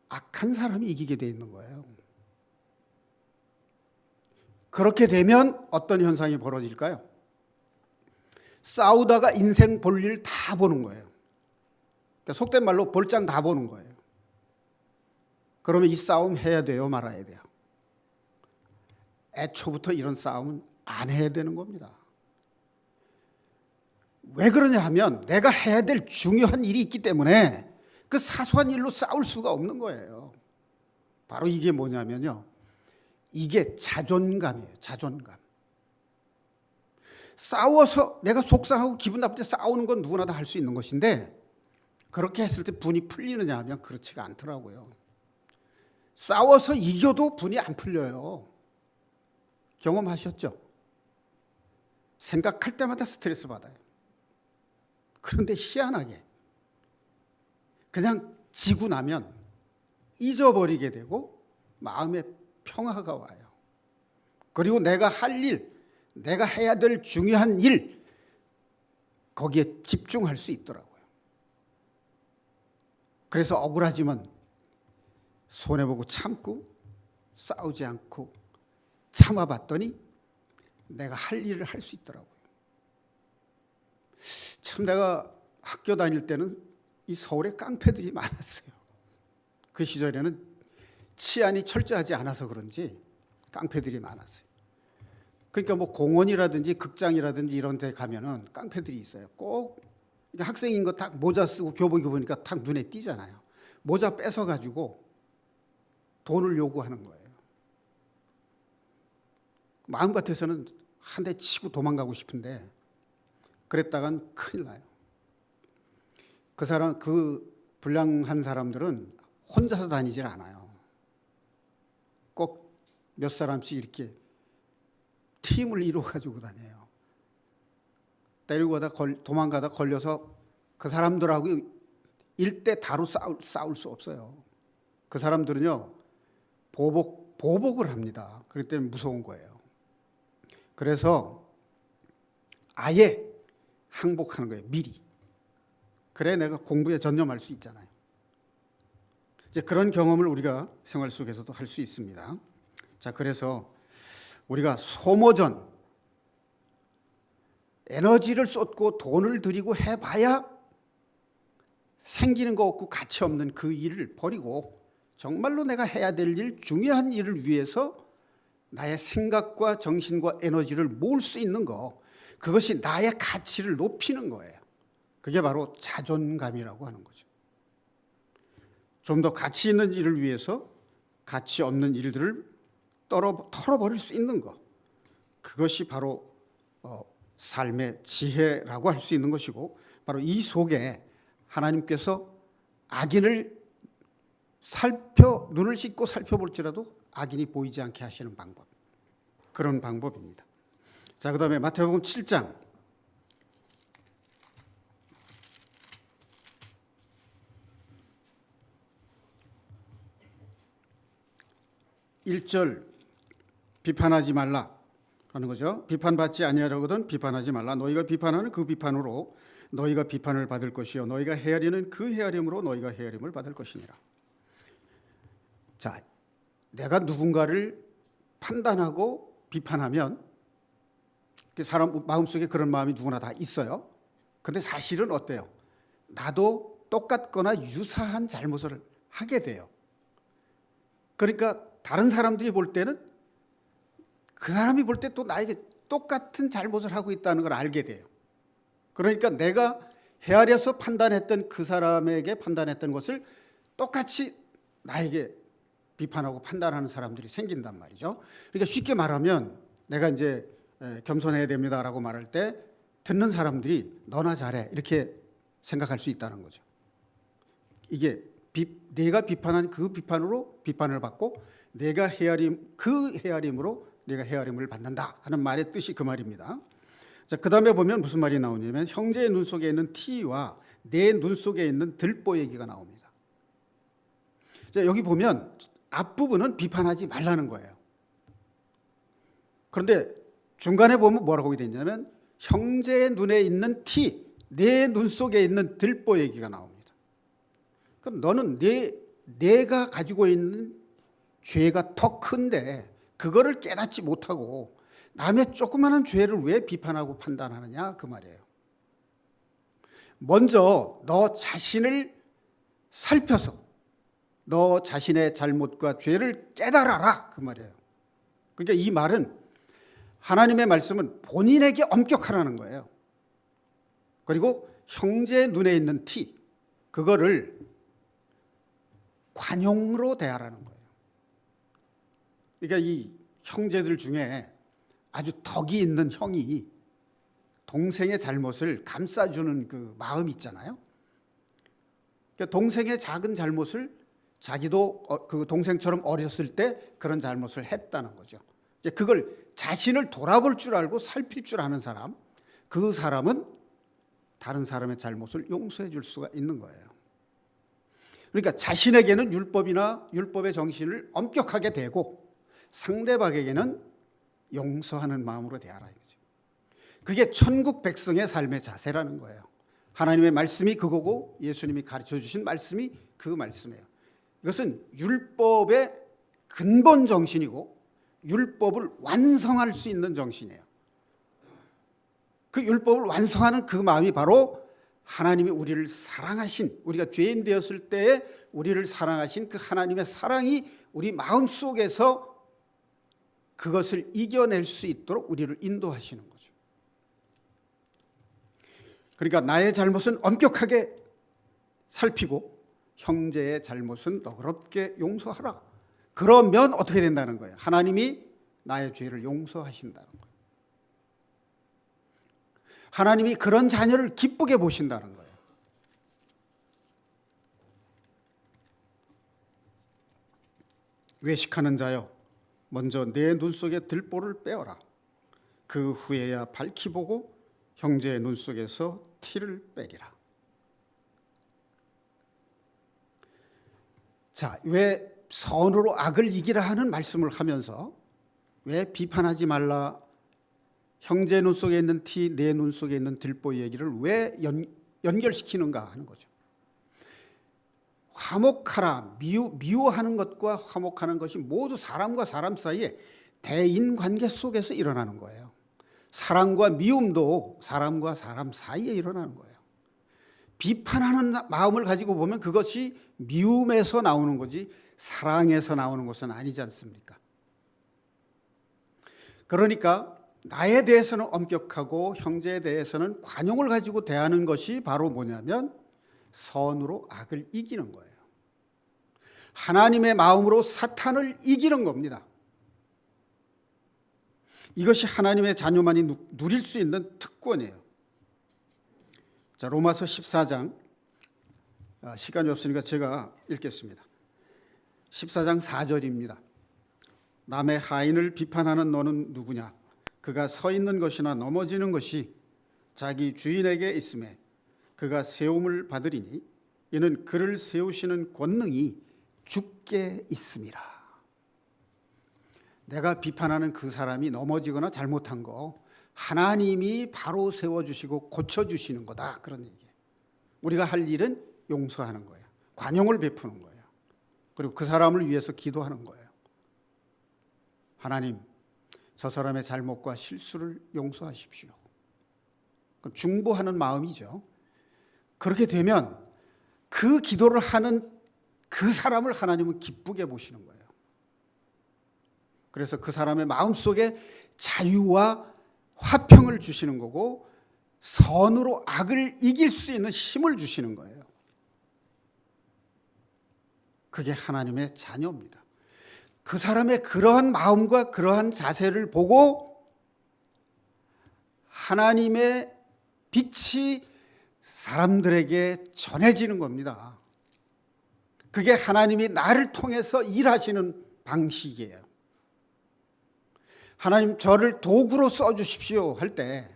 [SPEAKER 1] 악한 사람이 이기게 돼 있는 거예요. 그렇게 되면 어떤 현상이 벌어질까요? 싸우다가 인생 볼일 다 보는 거예요. 그러니까 속된 말로 볼장 다 보는 거예요. 그러면 이 싸움 해야 돼요, 말아야 돼요? 애초부터 이런 싸움은 안 해야 되는 겁니다. 왜 그러냐 하면 내가 해야 될 중요한 일이 있기 때문에 그 사소한 일로 싸울 수가 없는 거예요. 바로 이게 뭐냐면요, 이게 자존감이에요. 자존감. 싸워서 내가 속상하고 기분 나쁠 때 싸우는 건 누구나 다 할 수 있는 것인데, 그렇게 했을 때 분이 풀리느냐 하면 그렇지가 않더라고요. 싸워서 이겨도 분이 안 풀려요. 경험하셨죠? 생각할 때마다 스트레스 받아요. 그런데 희한하게 그냥 지고 나면 잊어버리게 되고 마음에 평화가 와요. 그리고 내가 할 일, 내가 해야 될 중요한 일, 거기에 집중할 수 있더라고요. 그래서 억울하지만 손해보고 참고 싸우지 않고 참아봤더니 내가 할 일을 할 수 있더라고요. 참 내가 학교 다닐 때는 이 서울에 깡패들이 많았어요. 그 시절에는 치안이 철저하지 않아서 그런지 깡패들이 많았어요. 그러니까 뭐 공원이라든지 극장이라든지 이런 데 가면은 깡패들이 있어요. 꼭 학생인 거 딱 모자 쓰고 교복 입으니까 딱 눈에 띄잖아요. 모자 뺏어가지고 돈을 요구하는 거예요. 마음 같아서는 한 대 치고 도망가고 싶은데 그랬다간 큰일 나요. 그 불량한 사람들은 혼자서 다니질 않아요. 꼭 몇 사람씩 이렇게 팀을 이루어가지고 다녀요. 때리고 가다 도망가다 걸려서 그 사람들하고 일대 다로 싸울 수 없어요. 그 사람들은요, 보복을 합니다. 그렇기 때문에 무서운 거예요. 그래서 아예 항복하는 거예요, 미리. 그래 내가 공부에 전념할 수 있잖아요. 이제 그런 경험을 우리가 생활 속에서도 할 수 있습니다. 자, 그래서 우리가 소모전, 에너지를 쏟고 돈을 들이고 해봐야 생기는 거 없고 가치 없는 그 일을 버리고 정말로 내가 해야 될 일, 중요한 일을 위해서 나의 생각과 정신과 에너지를 모을 수 있는 거, 그것이 나의 가치를 높이는 거예요. 그게 바로 자존감이라고 하는 거죠. 좀 더 가치 있는 일을 위해서 가치 없는 일들을 털어버릴 수 있는 것, 그것이 바로 삶의 지혜라고 할 수 있는 것이고, 바로 이 속에 하나님께서 악인을 눈을 씻고 살펴볼지라도 악인이 보이지 않게 하시는 방법, 그런 방법입니다. 자, 그 다음에 마태복음 7장 1절, 비판하지 말라 하는 거죠. 비판받지 아니하려거든 비판하지 말라. 너희가 비판하는 그 비판으로 너희가 비판을 받을 것이요 너희가 헤아리는 그 헤아림으로 너희가 헤아림을 받을 것이니라. 자, 내가 누군가를 판단하고 비판하면 사람 마음속에 그런 마음이 누구나 다 있어요. 그런데 사실은 어때요? 나도 똑같거나 유사한 잘못을 하게 돼요. 그러니까 다른 사람들이 볼 때는 그 사람이 볼 때 또 나에게 똑같은 잘못을 하고 있다는 걸 알게 돼요. 그러니까 내가 헤아려서 판단했던 그 사람에게 판단했던 것을 똑같이 나에게 비판하고 판단하는 사람들이 생긴단 말이죠. 그러니까 쉽게 말하면 내가 이제 겸손해야 됩니다라고 말할 때 듣는 사람들이 너나 잘해 이렇게 생각할 수 있다는 거죠. 이게 내가 비판한 그 비판으로 비판을 받고 내가 그 헤아림으로 내가 헤아림을 받는다 하는 말의 뜻이 그 말입니다. 자, 그 다음에 보면 무슨 말이 나오냐면 형제의 눈 속에 있는 티와 내 눈 속에 있는 들보 얘기가 나옵니다. 자, 여기 보면 앞부분은 비판하지 말라는 거예요. 그런데 중간에 보면 뭐라고 되어 있냐면 형제의 눈에 있는 티, 내 눈 속에 있는 들보 얘기가 나옵니다. 그럼 너는 내가 가지고 있는 죄가 더 큰데 그거를 깨닫지 못하고 남의 조그마한 죄를 왜 비판하고 판단하느냐 그 말이에요. 먼저 너 자신을 살펴서 너 자신의 잘못과 죄를 깨달아라, 그 말이에요. 그러니까 이 말은 하나님의 말씀은 본인에게 엄격하라는 거예요. 그리고 형제 눈에 있는 티, 그거를 관용으로 대하라는 거예요. 그러니까 이 형제들 중에 아주 덕이 있는 형이 동생의 잘못을 감싸주는 그 마음이 있잖아요. 그러니까 동생의 작은 잘못을 자기도 그 동생처럼 어렸을 때 그런 잘못을 했다는 거죠. 그걸 자신을 돌아볼 줄 알고 살필 줄 아는 사람, 그 사람은 다른 사람의 잘못을 용서해 줄 수가 있는 거예요. 그러니까 자신에게는 율법이나 율법의 정신을 엄격하게 대고 상대방에게는 용서하는 마음으로 대하라 이거죠. 그게 천국 백성의 삶의 자세라는 거예요. 하나님의 말씀이 그거고 예수님이 가르쳐 주신 말씀이 그 말씀이에요. 이것은 율법의 근본 정신이고 율법을 완성할 수 있는 정신이에요. 그 율법을 완성하는 그 마음이 바로 하나님이 우리를 사랑하신, 우리가 죄인 되었을 때에 우리를 사랑하신 그 하나님의 사랑이 우리 마음 속에서 그것을 이겨낼 수 있도록 우리를 인도하시는 거죠. 그러니까 나의 잘못은 엄격하게 살피고 형제의 잘못은 너그럽게 용서하라. 그러면 어떻게 된다는 거예요? 하나님이 나의 죄를 용서하신다는 거예요. 하나님이 그런 자녀를 기쁘게 보신다는 거예요. 외식하는 자여, 먼저 내 눈 속에 들보를 빼어라. 그 후에야 밝히 보고 형제의 눈 속에서 티를 빼리라. 자, 왜 선으로 악을 이기라 하는 말씀을 하면서 왜 비판하지 말라, 형제 눈 속에 있는 티, 내 눈 속에 있는 들보 얘기를 왜 연결시키는가 하는 거죠. 화목하라, 미워하는 것과 화목하는 것이 모두 사람과 사람 사이에 대인관계 속에서 일어나는 거예요. 사랑과 미움도 사람과 사람 사이에 일어나는 거예요. 비판하는 마음을 가지고 보면 그것이 미움에서 나오는 거지 사랑에서 나오는 것은 아니지 않습니까? 그러니까 나에 대해서는 엄격하고 형제에 대해서는 관용을 가지고 대하는 것이 바로 뭐냐면 선으로 악을 이기는 거예요. 하나님의 마음으로 사탄을 이기는 겁니다. 이것이 하나님의 자녀만이 누릴 수 있는 특권이에요. 자, 로마서 14장, 시간이 없으니까 제가 읽겠습니다. 14장 4절입니다. 남의 하인을 비판하는 너는 누구냐? 그가 서 있는 것이나 넘어지는 것이 자기 주인에게 있음에 그가 세움을 받으리니 이는 그를 세우시는 권능이 주께 있음이라. 내가 비판하는 그 사람이 넘어지거나 잘못한 거 하나님이 바로 세워주시고 고쳐주시는 거다, 그런 얘기예요. 우리가 할 일은 용서하는 거예요. 관용을 베푸는 거예요. 그리고 그 사람을 위해서 기도하는 거예요. 하나님, 저 사람의 잘못과 실수를 용서하십시오. 중보하는 마음이죠. 그렇게 되면 그 기도를 하는 그 사람을 하나님은 기쁘게 보시는 거예요. 그래서 그 사람의 마음속에 자유와 화평을 주시는 거고 선으로 악을 이길 수 있는 힘을 주시는 거예요. 그게 하나님의 자녀입니다. 그 사람의 그러한 마음과 그러한 자세를 보고 하나님의 빛이 사람들에게 전해지는 겁니다. 그게 하나님이 나를 통해서 일하시는 방식이에요. 하나님, 저를 도구로 써주십시오 할 때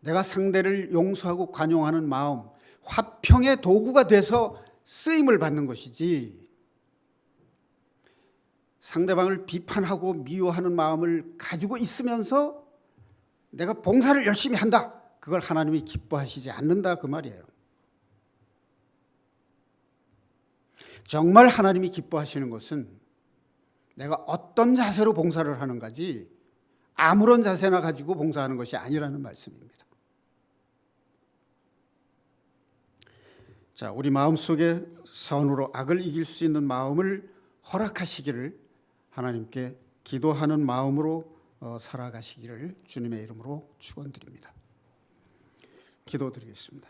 [SPEAKER 1] 내가 상대를 용서하고 관용하는 마음, 화평의 도구가 돼서 쓰임을 받는 것이지, 상대방을 비판하고 미워하는 마음을 가지고 있으면서 내가 봉사를 열심히 한다, 그걸 하나님이 기뻐하시지 않는다, 그 말이에요. 정말 하나님이 기뻐하시는 것은 내가 어떤 자세로 봉사를 하는가지 아무런 자세나 가지고 봉사하는 것이 아니라는 말씀입니다. 자, 우리 마음속에 선으로 악을 이길 수 있는 마음을 허락하시기를 하나님께 기도하는 마음으로 살아가시기를 주님의 이름으로 축원드립니다. 기도드리겠습니다.